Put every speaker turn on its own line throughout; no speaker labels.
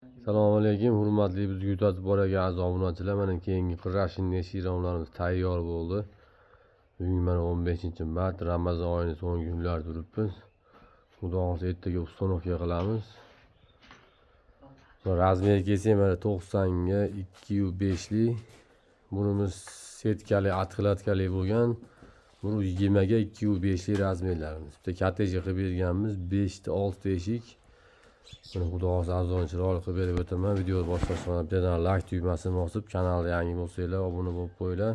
Assalomu alaykum, hurmatli bizga yutazib borgan aziz obunachilar. Mana keyingi qirrashinli shirinlarimiz tayyor bo'ldi. Bugun mana 15-mart, Ramazon oyining so'nggi kunlarida turibmiz. Xudo xohlasa ertaga ustonovka qilamiz. Razmeri kelsak mana 90 ga 2.5 lik. Bunimiz setkali, atqilatkali bo'lgan. Bu 20 ga 2.5 lik razmerlarimiz. Bitta kattagi qilib berganmiz, 5 ta 6 eshik. Buni xudo xohlasa arzon chiroyli qilib berib o'taman. Videoni boshlashdan bittadan like tugmasini bosib, kanalga yangi bo'lsanglar obuna bo'lib qo'yinglar.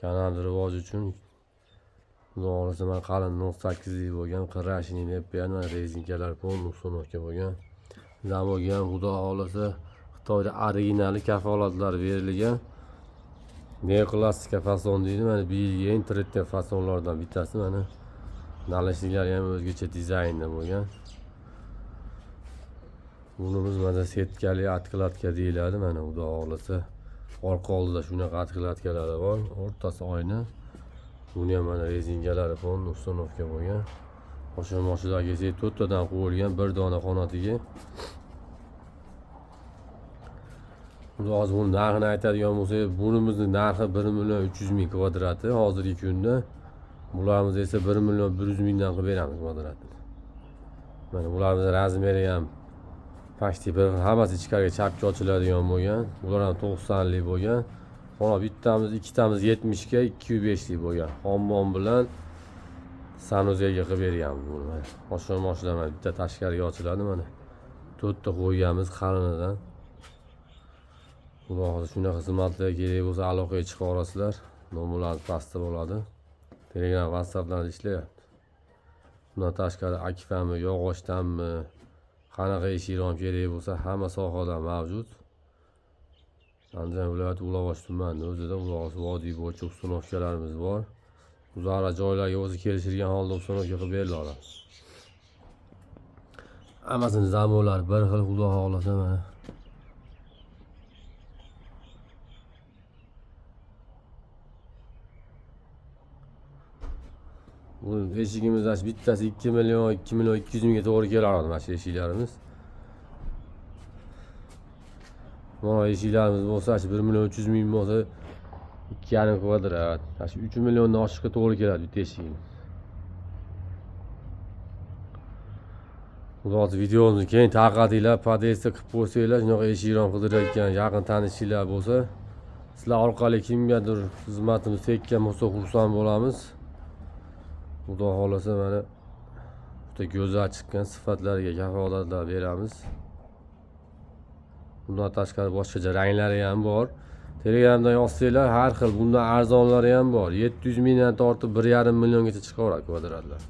Kanal rivoji uchun xudo xohlasa mana qalin 08 lik bo'lgan qirrashini deb bergan rezinkalar полный установка bo'lgan. Zamoga ham xudo xohlasa Xitoyda originali kafolatlar berilgan. Neoklastika fason deydi. Mana bu yilgi eng trendli fasonlardan bittasi mana. Nalashliklari ham o'zgacha dizaynda bo'lgan. Bunimiz mana setkali atqilatka deyiladi. Mana xudo xohlasa orqa oldida shunaqa atqilatkalari bor, o'rtasi oyna. Buni ham mana rezinkalari полный установка bo'lgan. O'sha mashinaga kelsak 4 tadan qo'yilgan, bir dona qanotiga. Xudo hozir buni narxini aytadigan bo'lsak, bunimizning narxi 1.300.000 kvadrati hozirgi kunda. Bularimiz esa 1.100.000 dan qilib beramiz kvadratni. Mana bularimiz razmeri ham Pashti bir hammasi ichkariga chapga ochiladigan bo'lgan. Bular ham 90 lik bo'lgan. Mana ikkitamiz 70 ga 2.5 lik bo'lgan. Hammom bilan sanuzega qilib berganmiz buni mana. Mashina bitta tashqariga ochiladi mana. 4 ta qo'yganmiz qalinidan. Xudo xohlasa shunaqa xizmatlar kerak bo'lsa aloqaga chiqa olasizlar. Nomerlarimiz pastda bo'ladi. Telegram, WhatsApplarda ishlayapti. Bundan tashqari akfami, yog'ochdanmi, qanaqa eshiklar kerak bo'lsa hamma sohada mavjud. Andijon viloyati Ulug'och tumani o'zida vodiy bo'yicha uстановkalarimiz bor. Uzara joylarga o'zi kelishilgan holda uстановka qilib beriladi. Hammasini zamonlar bir xil xudo xohlasa mana. Bu eshigimiz bittasi 2 million 2.200.000 ga to'g'ri keladi mana shu eshiklarimiz. Mana eshiklarimiz bo'lsa 1.300.000 bo'lsa 2.5 kvadrat. 3 milliondan oshiqqa to'g'ri keladi bitta eshigimiz. Xudo xohlasa videomizni keyin tarqatinglar, podestda qilib qo'ysanglar, shunaqa eshiklar qidirayotgan yaqin tanishinglar bo'lsa, sizlar orqali kimgadir xizmatimiz tekkan bo'lsa xursand bo'lamiz. Xudo xohlasa mana bitta go'zal chiqqan sifatlariga kafolatlar beramiz. Bundan tashqari boshqacha ranglari ham bor. Telegramdan yozsanglar har xil bundan arzonlari ham bor. 700.000 dan tortib 1.5 milliongacha chiqaveradi kvadratlar.